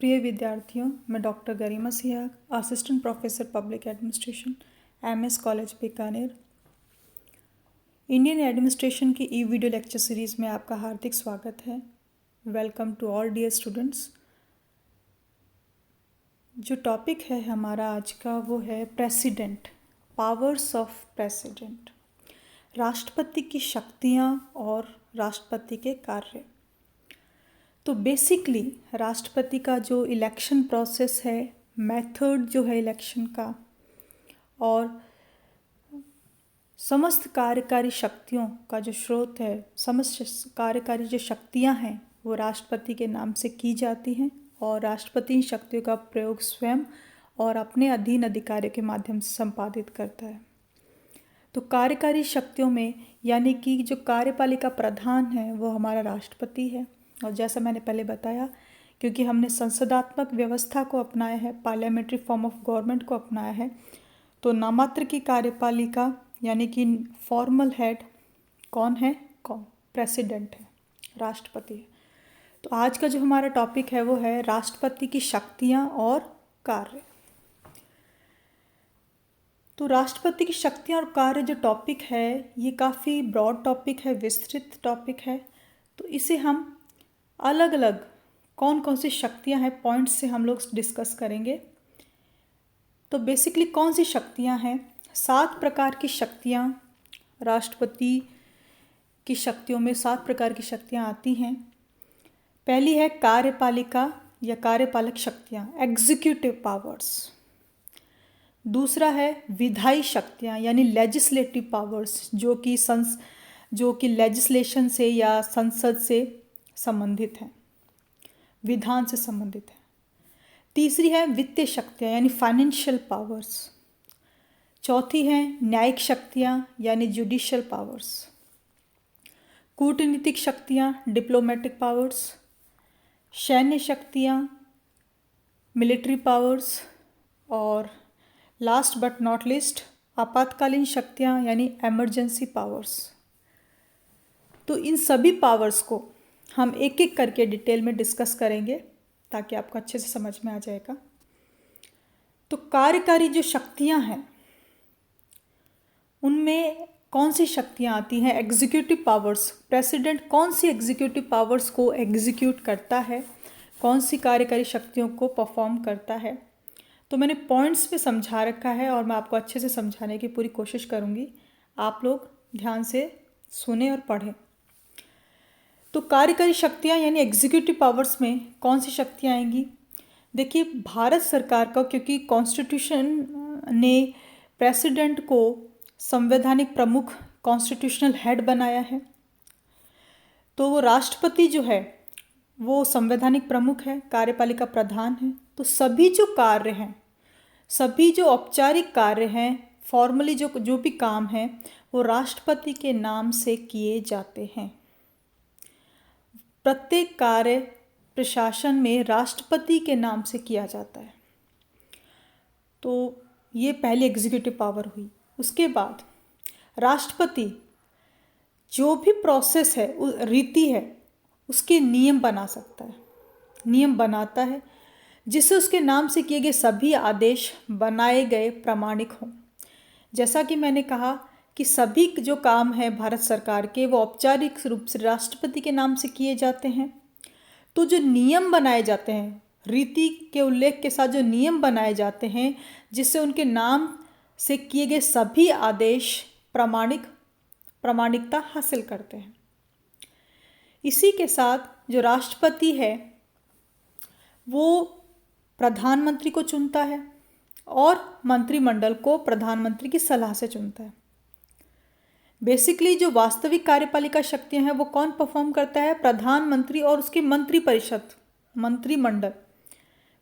प्रिय विद्यार्थियों, मैं doctor Garima Sihag, assistant professor public administration, MS college Bikaner, Indian administration की ई वीडियो लेक्चर सीरीज़ में आपका हार्दिक स्वागत है। Welcome to all dear students. जो टॉपिक है हमारा आज का वो है प्रेसिडेंट, पावर्स ऑफ प्रेसिडेंट, राष्ट्रपति की शक्तियाँ और राष्ट्रपति के कार्य। तो बेसिकली राष्ट्रपति का जो इलेक्शन प्रोसेस है, मेथड जो है इलेक्शन का, और समस्त कार्यकारी शक्तियों का जो स्रोत है, समस्त कार्यकारी जो शक्तियां हैं वो राष्ट्रपति के नाम से की जाती हैं और राष्ट्रपति इन शक्तियों का प्रयोग स्वयं और अपने अधीन अधिकारियों के माध्यम से संपादित करता है। तो कार्यकारी शक्तियों में यानी कि जो कार्यपालिका प्रधान है वो हमारा राष्ट्रपति है। और जैसा मैंने पहले बताया, क्योंकि हमने संसदात्मक व्यवस्था को अपनाया है, पार्लियामेंट्री फॉर्म ऑफ गवर्नमेंट को अपनाया है, तो नामात्र की कार्यपालिका यानी कि फॉर्मल हेड कौन है? प्रेसिडेंट है, राष्ट्रपति है। तो आज का जो हमारा टॉपिक है वो है राष्ट्रपति की शक्तियाँ और कार्य। तो राष्ट्रपति की शक्तियाँ और कार्य जो टॉपिक है ये काफ़ी ब्रॉड टॉपिक है, विस्तृत टॉपिक है। तो इसे हम अलग अलग कौन कौन सी शक्तियाँ हैं पॉइंट्स से हम लोग डिस्कस करेंगे। तो बेसिकली कौन सी शक्तियाँ हैं? 7 प्रकार की शक्तियाँ, राष्ट्रपति की शक्तियों में 7 प्रकार की शक्तियाँ आती हैं। पहली है कार्यपालिका या कार्यपालक शक्तियाँ, एग्जीक्यूटिव पावर्स। दूसरा है विधायी शक्तियाँ यानी लेजिस्लेटिव पावर्स, जो कि लेजिस्लेशन से या संसद से संबंधित है, विधान से संबंधित है। तीसरी है वित्तीय शक्तियाँ यानी फाइनेंशियल पावर्स। चौथी है न्यायिक शक्तियाँ यानी जुडिशियल पावर्स। कूटनीतिक शक्तियाँ, डिप्लोमेटिक पावर्स। सैन्य शक्तियाँ, मिलिट्री पावर्स। और लास्ट बट नॉट लिस्ट आपातकालीन शक्तियाँ यानी एमरजेंसी पावर्स। तो इन सभी पावर्स को हम एक एक करके डिटेल में डिस्कस करेंगे ताकि आपको अच्छे से समझ में आ जाएगा। तो कार्यकारी जो शक्तियां हैं उनमें कौन सी शक्तियां आती हैं? Executive powers. प्रेसिडेंट कौन सी एग्जीक्यूटिव पावर्स को एग्जीक्यूट करता है, कौन सी कार्यकारी शक्तियों को परफॉर्म करता है? तो मैंने पॉइंट्स में समझा रखा है और मैं आपको अच्छे से समझाने की पूरी कोशिश करूँगी। आप लोग ध्यान से सुने और पढ़ें। तो कार्यकारी शक्तियाँ यानी एग्जीक्यूटिव पावर्स में कौन सी शक्तियाँ आएंगी? देखिए, भारत सरकार का, क्योंकि कॉन्स्टिट्यूशन ने प्रेसिडेंट को संवैधानिक प्रमुख, कॉन्स्टिट्यूशनल हेड बनाया है, तो वो राष्ट्रपति जो है वो संवैधानिक प्रमुख है, कार्यपालिका प्रधान है। तो सभी जो कार्य हैं, सभी जो औपचारिक कार्य हैं, फॉर्मली जो भी काम हैं, वो राष्ट्रपति के नाम से किए जाते हैं। प्रत्येक कार्य प्रशासन में राष्ट्रपति के नाम से किया जाता है। तो ये पहली एग्जीक्यूटिव पावर हुई। उसके बाद राष्ट्रपति जो भी प्रोसेस है, रीति है, उसके नियम बना सकता है, नियम बनाता है जिससे उसके नाम से किए गए सभी आदेश बनाए गए प्रामाणिक हों। जैसा कि मैंने कहा कि सभी जो काम है भारत सरकार के वो औपचारिक रूप से राष्ट्रपति के नाम से किए जाते हैं। तो जो नियम बनाए जाते हैं, रीति के उल्लेख के साथ जो नियम बनाए जाते हैं, जिससे उनके नाम से किए गए सभी आदेश प्रामाणिकता हासिल करते हैं। इसी के साथ जो राष्ट्रपति है वो प्रधानमंत्री को चुनता है और मंत्रिमंडल को प्रधानमंत्री की सलाह से चुनता है। बेसिकली जो वास्तविक कार्यपालिका शक्तियां हैं वो कौन परफॉर्म करता है? प्रधानमंत्री और उसकी मंत्रिपरिषद, मंत्रिमंडल,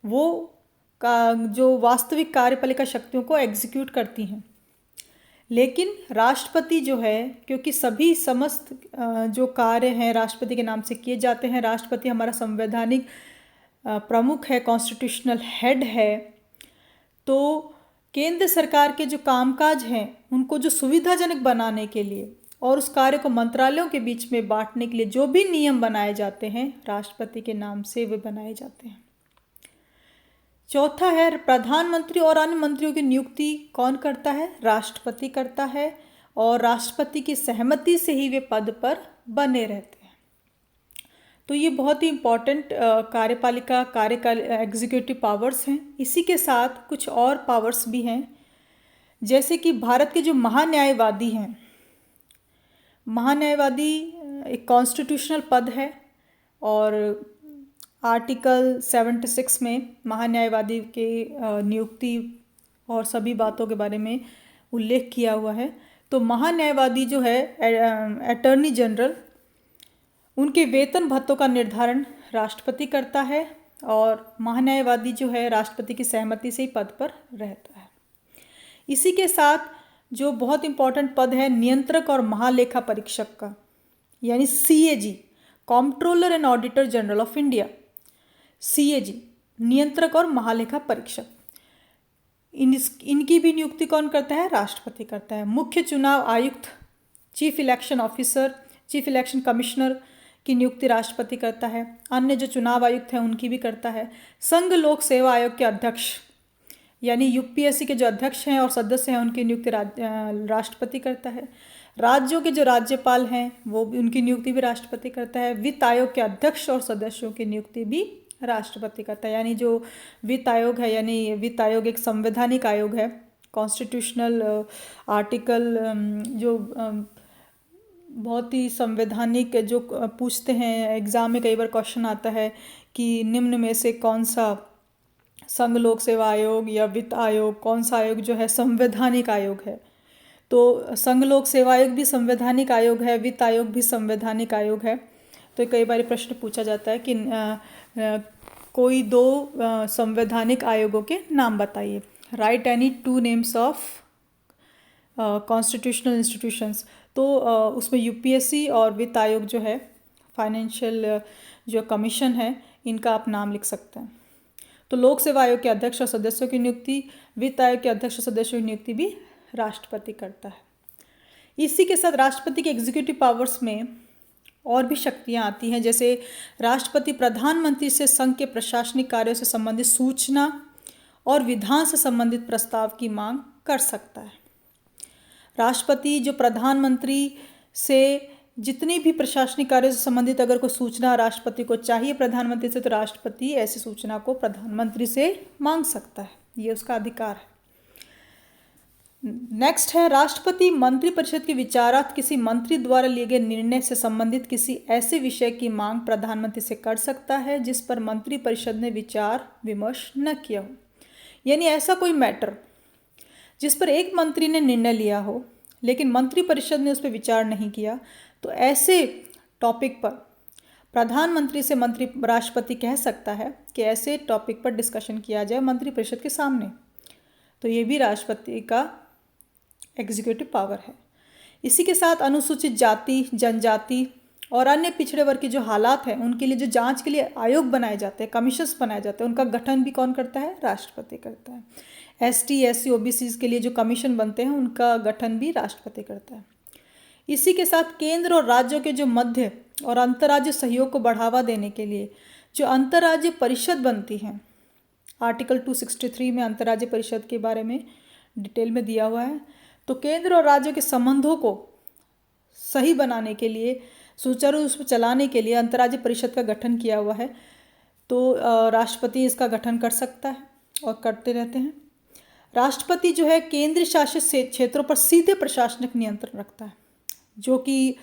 वो जो वास्तविक कार्यपालिका शक्तियों को एग्जीक्यूट करती हैं। लेकिन राष्ट्रपति जो है, क्योंकि सभी समस्त जो कार्य हैं राष्ट्रपति के नाम से किए जाते हैं, राष्ट्रपति हमारा संवैधानिक प्रमुख है, कॉन्स्टिट्यूशनल हेड है, तो केंद्र सरकार के जो कामकाज हैं उनको जो सुविधाजनक बनाने के लिए और उस कार्य को मंत्रालयों के बीच में बांटने के लिए जो भी नियम बनाए जाते हैं राष्ट्रपति के नाम से वे बनाए जाते हैं। चौथा है प्रधानमंत्री और अन्य मंत्रियों की नियुक्ति कौन करता है? राष्ट्रपति करता है, और राष्ट्रपति की सहमति से ही वे पद पर बने रहते हैं। तो ये बहुत ही इम्पॉर्टेंट कार्यपालिका कार्यकाल एग्जीक्यूटिव पावर्स हैं। इसी के साथ कुछ और पावर्स भी हैं, जैसे कि भारत के जो महान्यायवादी हैं, महान्यायवादी एक कॉन्स्टिट्यूशनल पद है, और आर्टिकल 76 में महान्यायवादी के नियुक्ति और सभी बातों के बारे में उल्लेख किया हुआ है। तो महान्यायवादी जो है अटॉर्नी जनरल, उनके वेतन भत्तों का निर्धारण राष्ट्रपति करता है, और महान्यायवादी जो है राष्ट्रपति की सहमति से ही पद पर रहता है। इसी के साथ जो बहुत इम्पॉर्टेंट पद है नियंत्रक और महालेखा परीक्षक का, यानी CAG, comptroller and auditor general of India, CAG, नियंत्रक और महालेखा परीक्षक, इनकी भी नियुक्ति कौन करता है? राष्ट्रपति करता है। मुख्य चुनाव आयुक्त, chief election officer, chief election commissioner की नियुक्ति राष्ट्रपति करता है। अन्य जो चुनाव आयुक्त हैं उनकी भी करता है। संघ लोक सेवा आयोग के अध्यक्ष, यानी UPSC के जो अध्यक्ष हैं और सदस्य हैं, उनकी नियुक्ति राष्ट्रपति करता है। राज्यों के जो राज्यपाल हैं वो भी, उनकी नियुक्ति भी राष्ट्रपति करता है। वित्त आयोग के अध्यक्ष और सदस्यों की नियुक्ति भी राष्ट्रपति करता है। यानी जो वित्त आयोग है, यानी वित्त आयोग एक संवैधानिक आयोग है, कॉन्स्टिट्यूशनल आर्टिकल जो बहुत ही संवैधानिक जो पूछते हैं एग्ज़ाम में, कई बार क्वेश्चन आता है कि निम्न में से कौन सा संघ लोक सेवा आयोग या वित्त आयोग, कौन सा आयोग जो है संवैधानिक आयोग है? तो संघ लोक सेवा आयोग भी संवैधानिक आयोग है, वित्त आयोग भी संवैधानिक आयोग है। तो कई बार प्रश्न पूछा जाता है कि कोई दो संवैधानिक आयोगों के नाम बताइए। Right any 2 names of constitutional institutions. तो उसमें UPSC और वित्त आयोग जो है, फाइनेंशियल जो कमीशन है, इनका आप नाम लिख सकते हैं। तो लोक सेवा आयोग के अध्यक्ष और सदस्यों की नियुक्ति, वित्त आयोग के अध्यक्ष और सदस्यों की नियुक्ति भी राष्ट्रपति करता है। इसी के साथ राष्ट्रपति के एग्जीक्यूटिव पावर्स में और भी शक्तियां आती हैं, जैसे राष्ट्रपति प्रधानमंत्री से संघ के प्रशासनिक कार्यों से संबंधित सूचना और विधान से संबंधित प्रस्ताव की मांग कर सकता है। राष्ट्रपति जो प्रधानमंत्री से जितनी भी प्रशासनिक कार्य से संबंधित अगर कोई सूचना राष्ट्रपति को चाहिए प्रधानमंत्री से, तो राष्ट्रपति ऐसी सूचना को प्रधानमंत्री से मांग सकता है, ये उसका अधिकार है। नेक्स्ट है राष्ट्रपति मंत्रिपरिषद के विचारार्थ किसी मंत्री द्वारा लिए गए निर्णय से संबंधित किसी ऐसे विषय की मांग प्रधानमंत्री से कर सकता है जिस पर मंत्रिपरिषद ने विचार विमर्श न किया हो। यानी ऐसा कोई मैटर जिस पर एक मंत्री ने निर्णय लिया हो लेकिन मंत्रिपरिषद ने उस पर विचार नहीं किया, तो ऐसे टॉपिक पर प्रधानमंत्री से राष्ट्रपति कह सकता है कि ऐसे टॉपिक पर डिस्कशन किया जाए मंत्रिपरिषद के सामने। तो ये भी राष्ट्रपति का एग्जीक्यूटिव पावर है। इसी के साथ अनुसूचित जाति, जनजाति और अन्य पिछड़े वर्ग के जो हालात हैं उनके लिए जो जांच के लिए आयोग बनाए जाते हैं, कमीशंस बनाए जाते हैं, उनका गठन भी कौन करता है? राष्ट्रपति करता है। ST, SC, OBC के लिए जो कमीशन बनते हैं उनका गठन भी राष्ट्रपति करता है। इसी के साथ केंद्र और राज्यों के जो मध्य और अंतर्राज्य सहयोग को बढ़ावा देने के लिए जो अंतर्राज्य परिषद बनती हैं, आर्टिकल 263 में अंतर्राज्य परिषद के बारे में डिटेल में दिया हुआ है। तो केंद्र और राज्यों के संबंधों को सही बनाने के लिए, सुचारू रूप से चलाने के लिए अंतर्राज्य परिषद का गठन किया हुआ है। तो राष्ट्रपति इसका गठन कर सकता है और करते रहते हैं। राष्ट्रपति जो है केंद्र शासित क्षेत्रों पर सीधे प्रशासनिक नियंत्रण रखता है, जो कि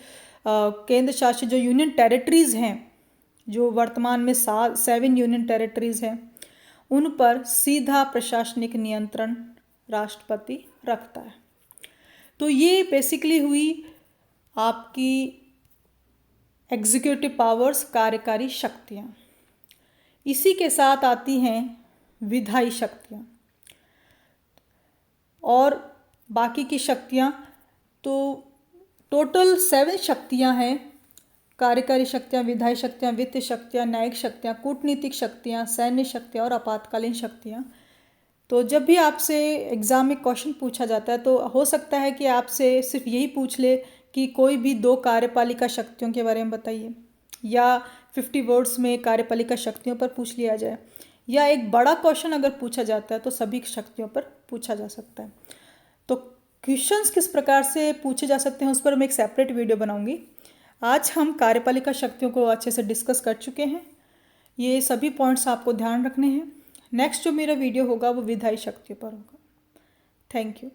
केंद्र शासित जो यूनियन टेरिटरीज़ हैं, जो वर्तमान में 7 यूनियन टेरिटरीज़ हैं, उन पर सीधा प्रशासनिक नियंत्रण राष्ट्रपति रखता है। तो ये बेसिकली हुई आपकी एग्जीक्यूटिव पावर्स, कार्यकारी शक्तियाँ। इसी के साथ आती हैं विधायी शक्तियाँ और बाकी की शक्तियाँ। तो टोटल 7 शक्तियाँ हैं, कार्यकारी शक्तियाँ, विधायी शक्तियाँ, वित्तीय शक्तियाँ, न्यायिक शक्तियाँ, कूटनीतिक शक्तियाँ, सैन्य शक्तियाँ और आपातकालीन शक्तियाँ। तो जब भी आपसे एग्ज़ाम में क्वेश्चन पूछा जाता है तो हो सकता है कि आपसे सिर्फ यही पूछ ले कि कोई भी 2 कार्यपालिका शक्तियों के बारे में बताइए, या 50 वर्ड्स में कार्यपालिका शक्तियों पर पूछ लिया जाए, या एक बड़ा क्वेश्चन अगर पूछा जाता है तो सभी शक्तियों पर पूछा जा सकता है। तो क्वेश्चंस किस प्रकार से पूछे जा सकते हैं उस पर मैं एक सेपरेट वीडियो बनाऊंगी। आज हम कार्यपालिका शक्तियों को अच्छे से डिस्कस कर चुके हैं। ये सभी पॉइंट्स आपको ध्यान रखने हैं। नेक्स्ट जो मेरा वीडियो होगा वो विधायी शक्तियों पर होगा। Thank you.